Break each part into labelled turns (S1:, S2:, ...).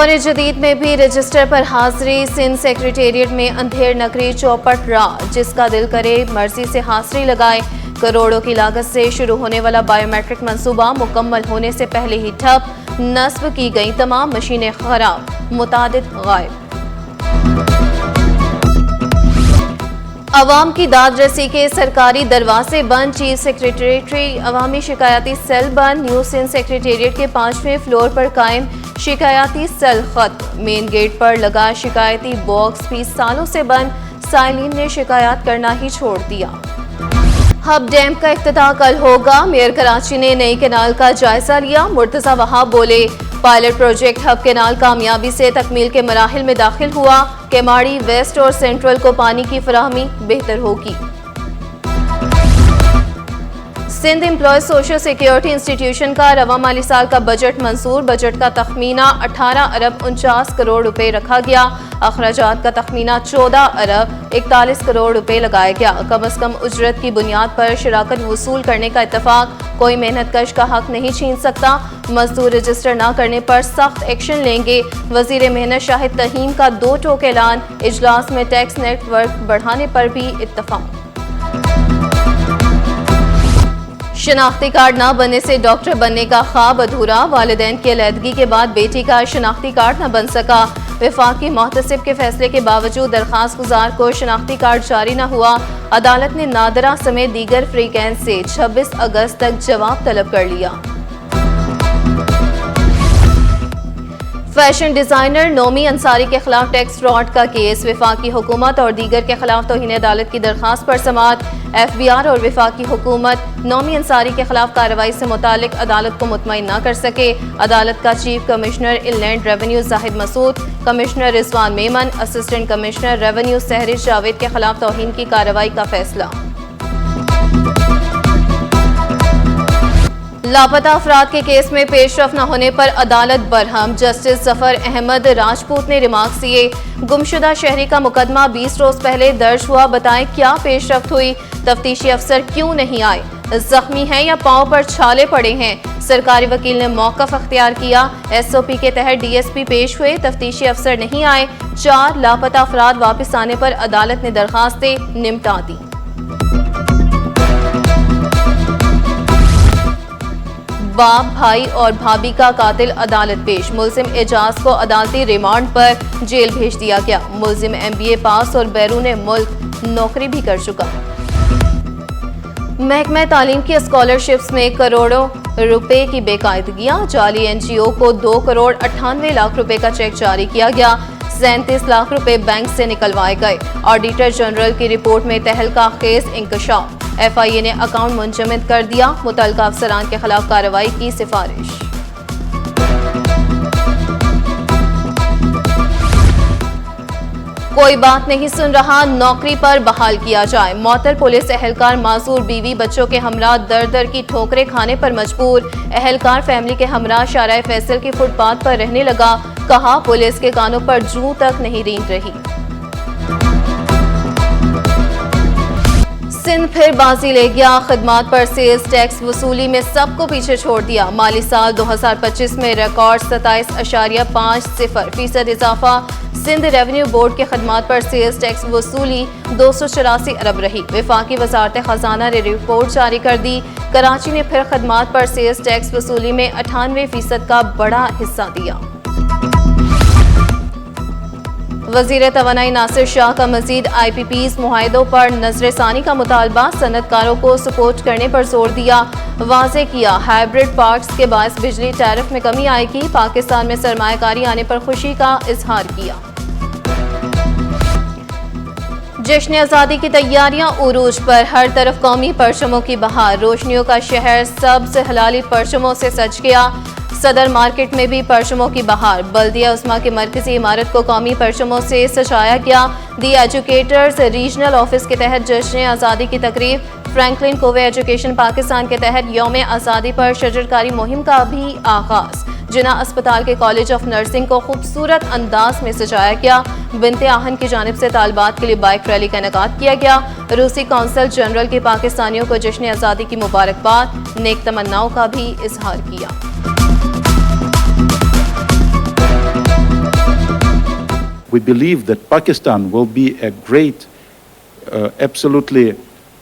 S1: दौरे जदीद में भी रजिस्टर पर हाजिरी। सिंध सेक्रेटेरिएट में अंधेर नकरी चौपट राह, जिसका दिल करे मर्जी से हाजिरी लगाए। करोड़ों की लागत से शुरू होने वाला बायोमेट्रिक मंसूबा मुकम्मल होने से पहले ही ठप। नस्ब की गई तमाम मशीनें खराब, मुतादिद गायब। अवाम की दाद रसी के सरकारी दरवाजे बंद। चीफ सेक्रेटरी अवामी शिकायती सेल बंद। न्यू सिंध सेक्रेटेरिएट के 5वें फ्लोर पर कायम शिकायती सेल खत्म। मेन गेट पर लगा शिकायती बॉक्स भी सालों से बंद। साइलिन ने शिकायत करना ही छोड़ दिया। हब डैम का इफ्तिताह कल होगा। मेयर कराची ने नई कैनाल का जायजा लिया। मुर्तजा वहाब बोले, पायलट प्रोजेक्ट हब कैनाल कामयाबी से तकमील के मराहिल में दाखिल हुआ। केमाड़ी वेस्ट और सेंट्रल को पानी की फराहमी बेहतर होगी। Sindh employ social security institution का रवा माली साल का बजट मंजूर। बजट का तखमीना 18 अरब 49 करोड़ रुपए रखा गया। अखराजात का तखमीना 14 अरब 41 करोड़ रुपए लगाया गया। कम अज कम उजरत की बुनियाद पर शराकत वसूल करने का इत्तफाक। कोई मेहनत कश का हक नहीं छीन सकता। मजदूर रजिस्टर न करने पर सख्त एक्शन लेंगे। वजीर मेहनत शाहिद तहीम का 2 टोक ऐलान। इजलास में टैक्स नेटवर्क बढ़ाने पर भी इत्तफाक। शनाख्ती कार्ड न बनने से डॉक्टर बनने का ख्वाब अधूरा। वालिदैन की अलहदगी के बाद बेटी का शनाख्ती कार्ड न बन सका। वफाकी मोहतसिब के फैसले के बावजूद दरखास्त गुजार को शनाख्ती कार्ड जारी न हुआ। अदालत ने नादरा समेत दीगर फ्रीकैंस से 26 अगस्त तक जवाब तलब कर लिया। फैशन डिजाइनर नोमी अंसारी के खिलाफ टैक्स फ्रॉड का केस। वफाकी हुकूमत और दीगर के खिलाफ तौहीन अदालत की दरखास्त पर समाअत। FBI और वफाकी हुकूमत नोमी अंसारी के खिलाफ कार्रवाई से मुतालिक अदालत को मुतमईन न कर सके। अदालत का chief commissioner inland revenue Zahid Masood, commissioner Rizwan Memon, assistant commissioner revenue Sehrish Javed के खिलाफ तौहीन की कार्रवाई का फैसला। लापता अफराद के केस में पेशरफ न होने पर अदालत बरहम। जस्टिस जफर अहमद राजपूत ने रिमार्क्स दिए। गुमशुदा शहरी का मुकदमा 20 रोज पहले दर्ज हुआ। बताएं क्या पेशरफ्त हुई? तफ्तीशी अफसर क्यों नहीं आए? जख्मी हैं या पांव पर छाले पड़े हैं? सरकारी वकील ने मौकफ अख्तियार किया। SOP के तहत DSP पेश हुए। तफ्तीशी अफसर नहीं आए। 4 लापता अफराद वापस आने पर अदालत ने दरखास्तें निपटा दी। बाप, भाई और भाभी का कातिल अदालत पेश। मुल्जिम एजाज को अदालती रिमांड पर जेल भेज दिया गया। मुल्जिम MBA पास और बैरून मुल्क नौकरी भी कर चुका। महकमा तालीम की स्कॉलरशिप्स में करोड़ों रुपए की बेकायदगियां। जाली NGO को 2 करोड़ 98 लाख रुपए का चेक जारी किया गया। 37 लाख रुपए बैंक से निकलवाए गए। ऑडिटर जनरल की रिपोर्ट में तहलका खेज इंकशाफ। FIA ने अकाउंट मुंजमद कर दिया। मुतल्लिका अफसरान के खिलाफ कार्रवाई की सिफारिश। कोई बात नहीं सुन रहा, नौकरी पर बहाल किया जाए। मौतल पुलिस एहलकार माजूर बीवी बच्चों के हमरा दर दर की ठोकरें खाने पर मजबूर। एहलकार फैमिली के हमरा शाराए फैसल की फुटपाथ पर रहने लगा। कहा, पुलिस के कानों पर जूं तक नहीं रींग रही। सिंध फिर बाजी ले गया। खिदमात पर सेल्स टैक्स वसूली में सबको पीछे छोड़ दिया। माली साल 2025 में रिकॉर्ड 27.50% इजाफा। सिंध रेवेन्यू बोर्ड के खिदमात पर सेल्स टैक्स वसूली 284 अरब रही। वफाकी वजारत खजाना ने रिपोर्ट जारी कर दी। कराची ने फिर खिदमात पर सेल्स टैक्स वसूली में 98% का बड़ा हिस्सा दिया। वजीर तवानाई नासिर शाह का मजीद IPPs मुआहदों पर नजरसानी का मुतालबा। सनतकारों को सपोर्ट करने पर जोर दिया। वाज़े किया, हाइब्रिड पार्क्स के बायस बिजली टैरिफ में कमी आएगी। पाकिस्तान में सरमायाकारी आने पर खुशी का इजहार किया। जश्न आज़ादी की तैयारियां उरूज पर। हर तरफ कौमी परचमों की बहार। रोशनियों का शहर सब्ज हलाली परचमों से सज गया। सदर मार्केट में भी परचमों की बहार। बल्दिया उस्मा की मरकजी इमारत को कौमी परचमों से सजाया गया। दी एजुकेटर्स रीजनल ऑफिस के तहत जश्न आज़ादी की तकरीब। फ्रैंकलिन कोवे एजुकेशन पाकिस्तान के तहत यौम आज़ादी पर शजरकारी मुहिम का भी आगाज। जिना अस्पताल के कॉलेज ऑफ नर्सिंग को खूबसूरत अंदाज में सजाया गया। बिनते आहन की जानिब से तालिबात के लिए बाइक रैली का इनेकाद किया गया। रूसी कौंसल जनरल की पाकिस्तानियों को जश्न आज़ादी की मुबारकबाद, नेक तमन्नाओं का भी इजहार किया।
S2: we believe that Pakistan will be a great, absolutely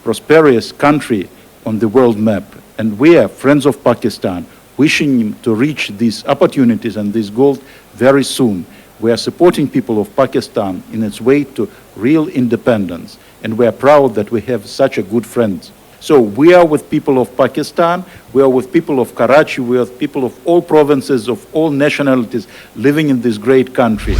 S2: prosperous country on the world map. And we are friends of Pakistan, wishing to reach these opportunities and this goal very soon. We are supporting people of Pakistan in its way to real independence. And we are proud that we have such a good friend. So we are with people of Pakistan, we are with people of Karachi, we are with people of all provinces, of all nationalities living in this great country.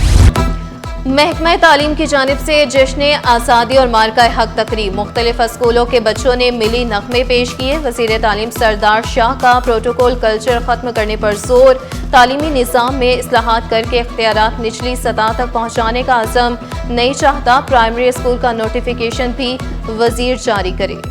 S1: महकमा तालीम की जानिब से जश्न आज़ादी और मार्का हक तकरीब मुख्तलिफ स्कूलों के बच्चों ने मिली नगमे पेश किए। वज़ीर तालीम सरदार शाह का प्रोटोकॉल कल्चर ख़त्म करने पर जोर, तालीमी निज़ाम में इस्लाहात करके इख्तियारात निचली सतह तक पहुँचाने का अज़म, नहीं चाहता प्राइमरी स्कूल का नोटिफिकेशन भी वज़ीर जारी करे।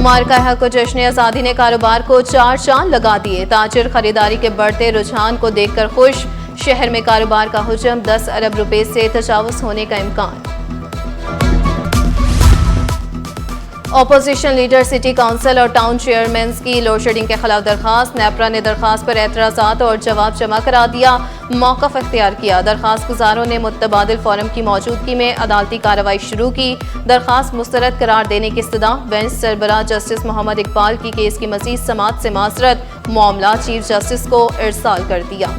S1: मार्का हक और जश्न आज़ादी ने कारोबार को चार चांद लगा दिए। ताजिर खरीदारी के बढ़ते रुझान को देखकर खुश, शहर में कारोबार का हुजम 10 अरब रुपए से तजावुज़ होने का इम्कान। ऑपोजिशन लीडर सिटी काउंसिल और टाउन चेयरमैन की लोड शेडिंग के खिलाफ दरखास्त, नेपरा ने दरखास्त पर एतराज़ात और जवाब जमा करा दिया, मौक़िफ़ इख्तियार किया। दरखास्त गुजारों ने मुतबादिल फोरम की मौजूदगी में अदालती कार्रवाई शुरू की। दरखास्त मुस्तरद करार देने की इस्तदा, बेंच सरबराह जस्टिस मोहम्मद इकबाल की केस की मज़ीद समाअत से मासरत, मामला चीफ जस्टिस को इरसाल कर दिया।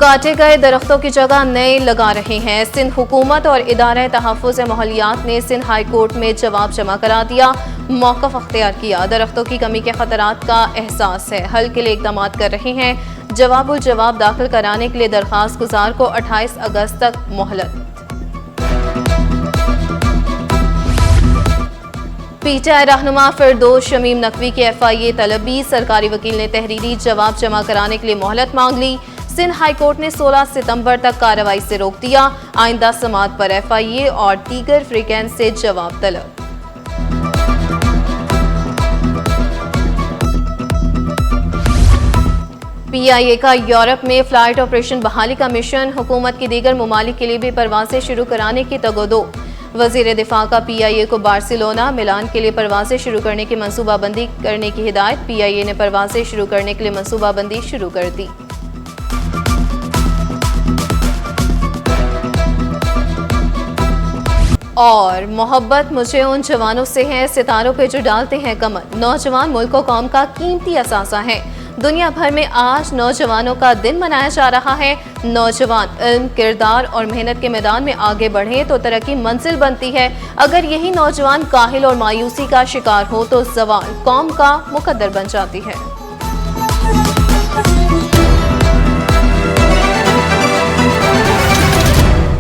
S1: काटे गए दरख्तों की जगह नए लगा रहे हैं। सिंध हुकूमत और इदारा तहफ़्फ़ुज़ माहौलियात ने सिंध हाई कोर्ट में जवाब जमा करा दिया, मौक़िफ़ अख्तियार किया। दरख्तों की कमी के खतरात का एहसास है, हल के लिए इक़दाम कर रहे हैं। जवाब दाखिल कराने के लिए दरखास्त गुजार को 28 अगस्त तक मोहलत। पीटीआई रहनुमा फिरदौस शमीम नकवी की FIA तलबी, सरकारी वकील ने तहरीरी जवाब जमा कराने के लिए मोहलत मांग ली। सिंध हाई कोर्ट ने 16 सितंबर तक कार्रवाई से रोक दिया। आइंदा समाअत पर FIA और दीगर फ्रीकेंस से जवाब तलब। PIA का यूरोप में फ्लाइट ऑपरेशन बहाली का मिशन, हुकूमत की दीगर ममालिक के लिए भी परवाजें शुरू कराने की तगोदो। वज़ीर दिफा का PIA को बार्सिलोना, मिलान के लिए परवाजें शुरू करने की मनसूबाबंदी करने की हिदायत। PIA ने परवाजें शुरू करने के लिए मनसूबाबंदी शुरू कर दी। और मोहब्बत मुझे उन जवानों से है सितारों पे जो डालते हैं कमर। नौजवान मुल्क और कौम का कीमती असासा है। दुनिया भर में आज नौजवानों का दिन मनाया जा रहा है। नौजवान इल्म, किरदार और मेहनत के मैदान में आगे बढ़े तो तरक्की मंजिल बनती है। अगर यही नौजवान काहिल और मायूसी का शिकार हो तो ज़वाल कौम का मुकद्दर बन जाती है।